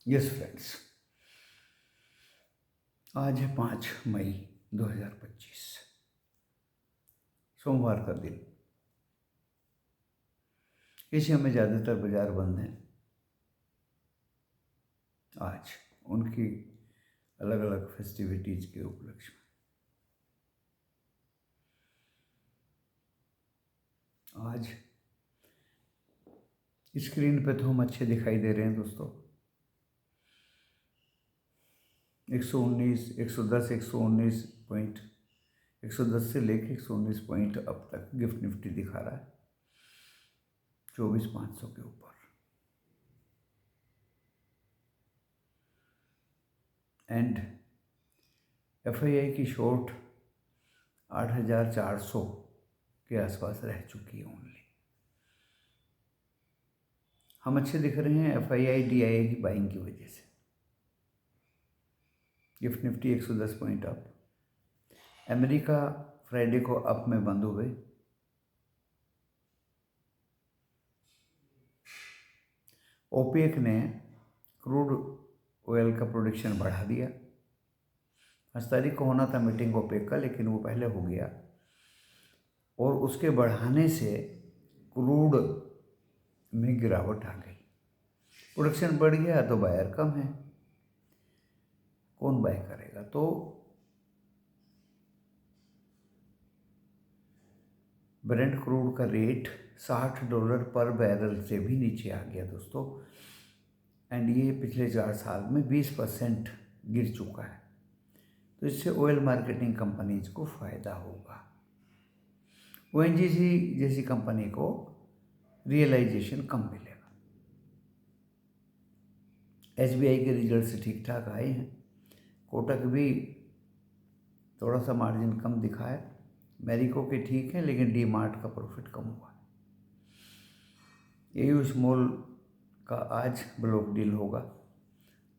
Yes friends, आज है 5 मई 2025, सोमवार का दिन। एशिया में ज़्यादातर बाजार बंद हैं आज, उनकी अलग अलग फेस्टिविटीज़ के उपलक्ष्य में। आज स्क्रीन पे तो हम अच्छे दिखाई दे रहे हैं दोस्तों। 119, 110, 119 पॉइंट, 110 से लेके 119 पॉइंट अब तक गिफ्ट निफ्टी दिखा रहा है 24,500 के ऊपर। एंड एफआईआई की शॉर्ट 8,400 के आसपास रह चुकी है ओनली। हम अच्छे दिख रहे हैं एफआईआई डीआईआई की बाइंग की वजह से। Gift Nifty 110 point up. America Friday को अप में बंद हुए। ओपेक ने क्रूड ऑयल का प्रोडक्शन बढ़ा दिया। 5 तारीख को होना था मीटिंग ओपेक का, लेकिन वो पहले हो गया और उसके बढ़ाने से क्रूड में गिरावट आ गई। प्रोडक्शन बढ़ गया तो बायर कम है, कौन बाय करेगा? तो ब्रेंट क्रूड का रेट $60 पर बैरल से भी नीचे आ गया दोस्तों। एंड ये पिछले 4 साल में 20% गिर चुका है। तो इससे ऑयल मार्केटिंग कंपनीज को फ़ायदा होगा। ओएनजीसी जैसी कंपनी को रियलाइजेशन कम मिलेगा। एसबीआई के रिजल्ट ठीक ठाक आए हैं। कोटक भी थोड़ा सा मार्जिन कम दिखा है। मैरिको के ठीक है, लेकिन डी मार्ट का प्रॉफिट कम हुआ है। एयू स्मॉल का आज ब्लॉक डील होगा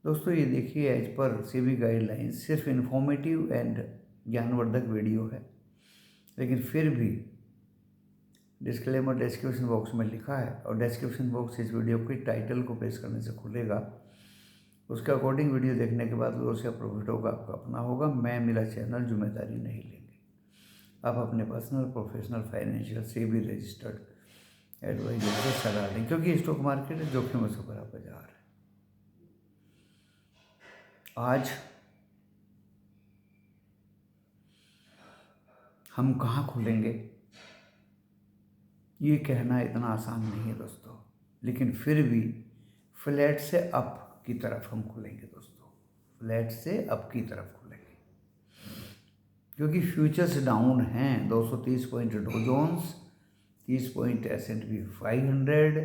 दोस्तों। ये देखिए, एज पर सेबी गाइडलाइंस सिर्फ इन्फॉर्मेटिव एंड ज्ञानवर्धक वीडियो है, लेकिन फिर भी डिस्क्लेमर डिस्क्रिप्शन बॉक्स में लिखा है और डिस्क्रिप्शन बॉक्स इस वीडियो के टाइटल को प्रेस करने से खुलेगा। उसके अकॉर्डिंग वीडियो देखने के बाद लॉस या प्रॉफिट होगा आपका अपना होगा। मैं, मेरा चैनल जिम्मेदारी नहीं लेंगे। आप अपने पर्सनल, प्रोफेशनल, फाइनेंशियल से भी रजिस्टर्ड एडवाइजर से सलाह लें, क्योंकि स्टॉक मार्केट जोखिमों से भरा बाजार है। आज हम कहाँ खुलेंगे ये कहना इतना आसान नहीं है दोस्तों, लेकिन फिर भी फ्लैट से अप की तरफ हम खुलेंगे दोस्तों। फ्लैट से अप की तरफ खुलेंगे, क्योंकि फ्यूचर्स डाउन हैं। 230 point Dow Jones, 30 point S&P 500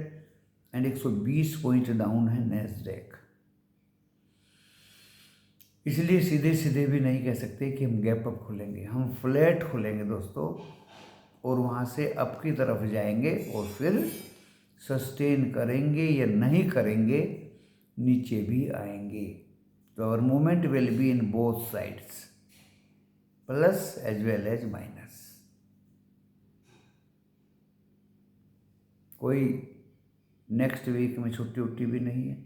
and 120 point down है नैस्डैक। इसलिए सीधे सीधे भी नहीं कह सकते कि हम गैप अप खुलेंगे, हम फ्लैट खुलेंगे दोस्तों, और वहाँ से अप की तरफ जाएंगे और फिर सस्टेन करेंगे या नहीं करेंगे, नीचे भी आएंगे। तो our movement will be in both sides, plus as well as minus. कोई नेक्स्ट वीक में छुट्टी उट्टी भी नहीं है।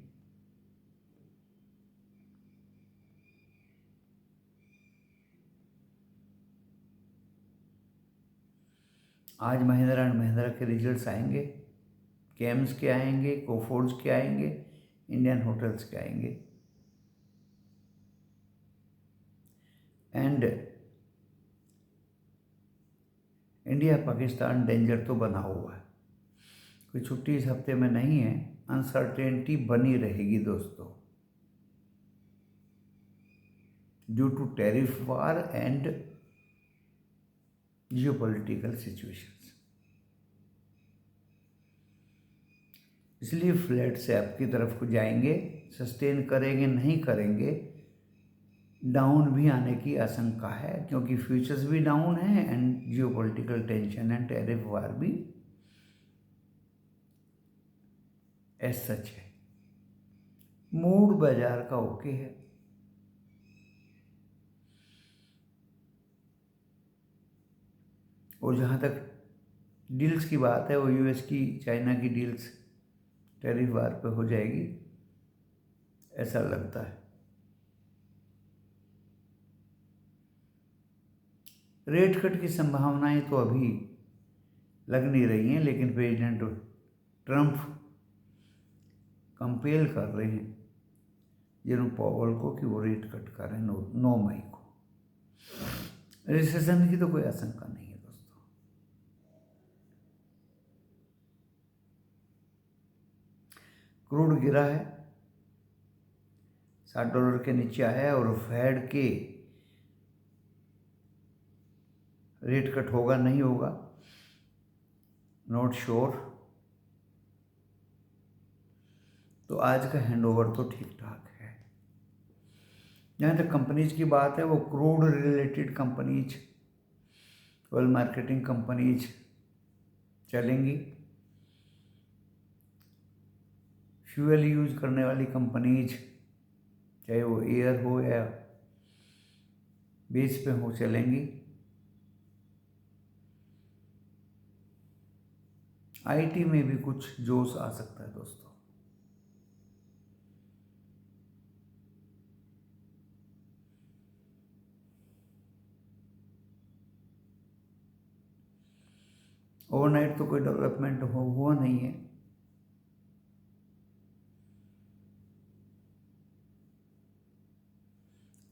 आज महिंद्रा एंड महिंद्रा के रिजल्ट्स आएंगे, केम्स के आएंगे, कोफोर्ड्स के आएंगे, इंडियन होटल्स के आएंगे। एंड इंडिया पाकिस्तान डेंजर तो बना हुआ है। कोई छुट्टी इस हफ्ते में नहीं है। अनसर्टेनिटी बनी रहेगी दोस्तों, due to tariff war and geopolitical situations. इसलिए फ्लैट से अप की तरफ को जाएंगे, सस्टेन करेंगे नहीं करेंगे, डाउन भी आने की आशंका है, क्योंकि फ्यूचर्स भी डाउन है and geopolitical tension and tariff war भी एज सच है। मूड बाजार का ओके है। और जहाँ तक डील्स की बात है, वो यूएस की, चाइना की डील्स टैरिफ वार पे हो जाएगी। ऐसा लगता है। रेट कट की संभावनाएं तो अभी लग नहीं रही हैं, लेकिन प्रेसिडेंट ट्रंप कंपेल कर रहे हैं जेरोम पावेल को कि वो रेट कट करें 9 मई को। रिसेशन की तो कोई आशंका नहीं है दोस्तों। क्रूड गिरा है, $60 के नीचे आया है, और फेड के रेट कट होगा नहीं होगा, नॉट श्योर। तो आज का हैंडओवर तो ठीक ठाक है। जहाँ तक कंपनीज की बात है, वो crude related companies, oil marketing companies चलेंगी। फ्यूल यूज करने वाली कंपनीज, चाहे वो एयर हो या बेस पे हो, चलेंगी। आईटी में भी कुछ जोश आ सकता है दोस्तों। ओवरनाइट तो कोई डेवलपमेंट हुआ नहीं है।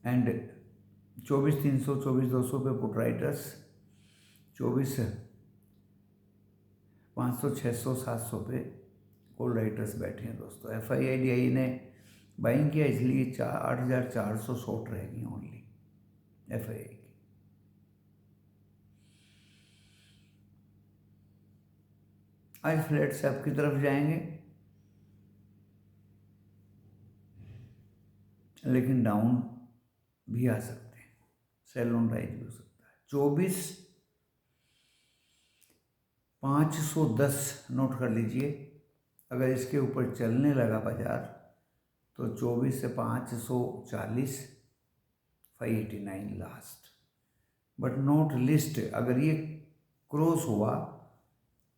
एंड 24,300, 24,200 पे पुट राइटर्स, 24,500, 600, 700 पे कॉल राइटर्स बैठे हैं दोस्तों। FII ने बाइंग किया, इसलिए 8,400 शॉर्ट रहेगी ओनली FII की। आज फ्लैट से आपकी तरफ जाएंगे, लेकिन डाउन भी आ सकते हैं, सेल ऑन राइज भी हो सकता है। 24,510 नोट कर लीजिए। अगर इसके ऊपर चलने लगा बाजार तो 24 से 540, 589 लास्ट, बट नॉट लिस्ट। अगर ये क्रॉस हुआ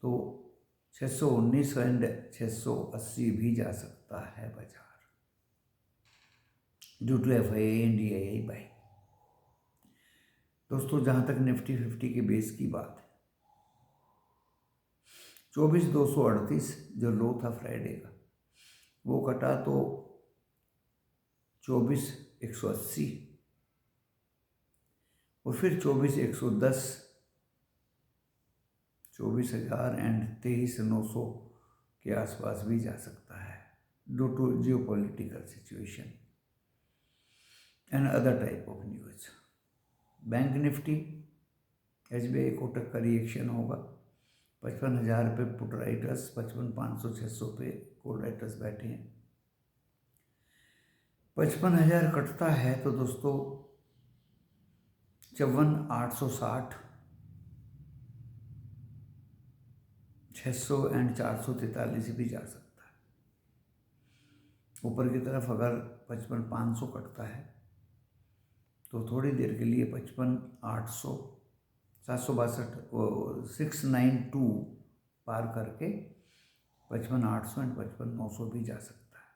तो 619 एंड 680 भी जा सकता है बाजार, due to FII and DII buy. दोस्तों, जहाँ तक निफ्टी 50 के बेस की बात है, 24,238 जो लो था फ्राइडे का, वो कटा तो 24,180, और फिर 24,110, 24,000 एंड 23,900 के आसपास भी जा सकता है, due to geopolitical situation and other type of news. Bank Nifty, SBI Kotak का रिएक्शन होगा। 55,000 पे पुट राइटर्स, 55,500, 600 पे कॉल राइटर्स बैठे हैं। 55,000 कटता है तो दोस्तों 54,860, 600 एंड 443 भी जा सकता है। ऊपर की तरफ अगर 55,500 कटता है तो थोड़ी देर के लिए 55,800, 762, 692 पार करके 55,800 एंड 55,900 भी जा सकता है।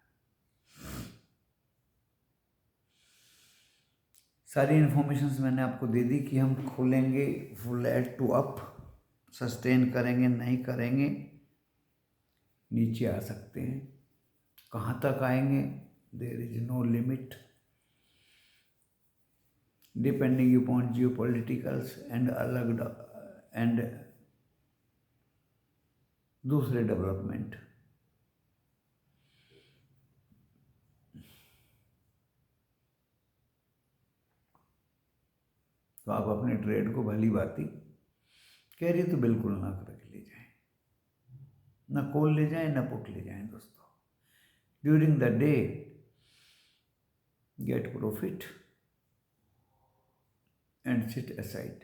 सारी इन्फॉर्मेशंस मैंने आपको दे दी कि हम खोलेंगे फ्लैट टू अप, सस्टेन करेंगे नहीं करेंगे, नीचे आ सकते हैं। कहाँ तक आएंगे, there is no limit, depending upon geopoliticals and and दूसरे डेवलपमेंट। तो आप अपने ट्रेड को भली बाती कैरी तो बिल्कुल ना करके ले जाएं, ना कॉल ले जाएं ना पुट ले जाएं दोस्तों। During the day get profit and sit aside.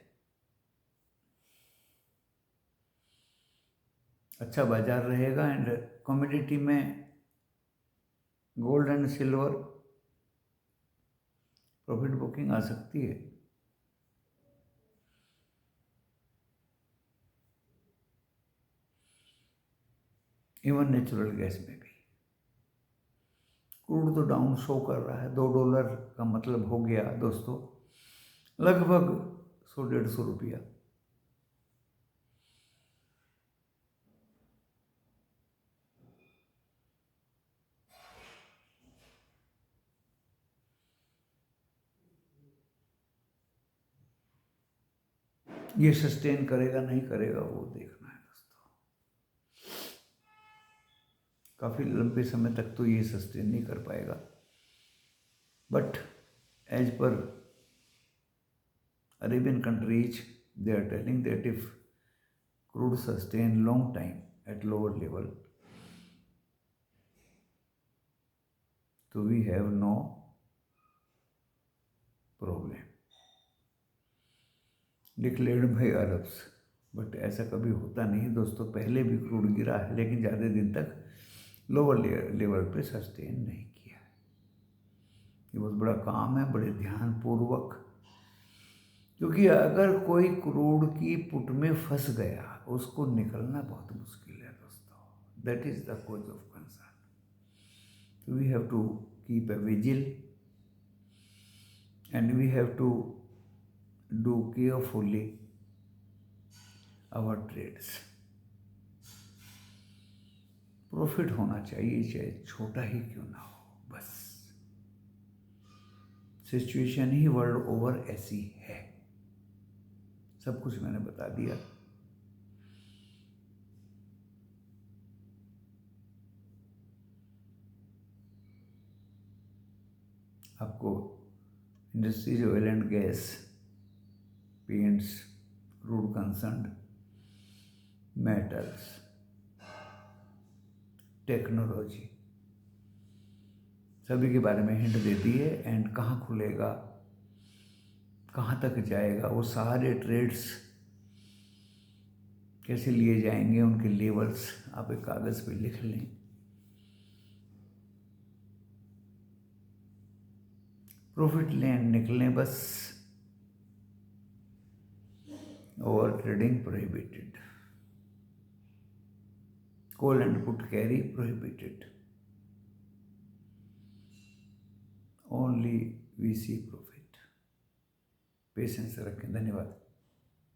अच्छा बाजार रहेगा। एंड कमोडिटी में gold and silver profit booking आ सकती है। इवन नेचुरल गैस में भी क्रूड तो डाउन शो कर रहा है, $2 का मतलब हो गया दोस्तों लगभग 100-150 रुपया। ये सस्टेन करेगा नहीं करेगा वो देखना है दोस्तों। काफ़ी लंबे समय तक तो ये सस्टेन नहीं कर पाएगा, बट एज पर Arabian countries, they are telling that if crude sustain long time at lower level, so we have no problem. Declared by Arabs, but ऐसा कभी होता नहीं दोस्तों। पहले भी क्रूड गिरा है लेकिन ज़्यादा दिन तक लोअर लेवल पे सस्टेन नहीं किया है। ये बहुत बड़ा काम है, बड़े ध्यानपूर्वक, क्योंकि अगर कोई क्रूड की पुट में फंस गया उसको निकलना बहुत मुश्किल है दोस्तों। That is the cause of concern. We have to keep a vigil and we have to do carefully our trades. Profit होना चाहिए चाहे छोटा ही क्यों ना हो, बस। सिचुएशन ही वर्ल्ड ओवर ऐसी है। सब कुछ मैंने बता दिया। आपको industries, oil and gas, paints, crude concern, metals, technology, सभी के बारे में हिंट देती है। एंड कहाँ खुलेगा, कहाँ तक जाएगा, वो सारे ट्रेड्स कैसे लिए जाएंगे, उनके लेवल्स आप एक कागज़ पे लिख लें। प्रॉफिट लें, निकलें बस। Over trading prohibited, call and put carry prohibited, only we see profit. Patience रखें। धन्यवाद।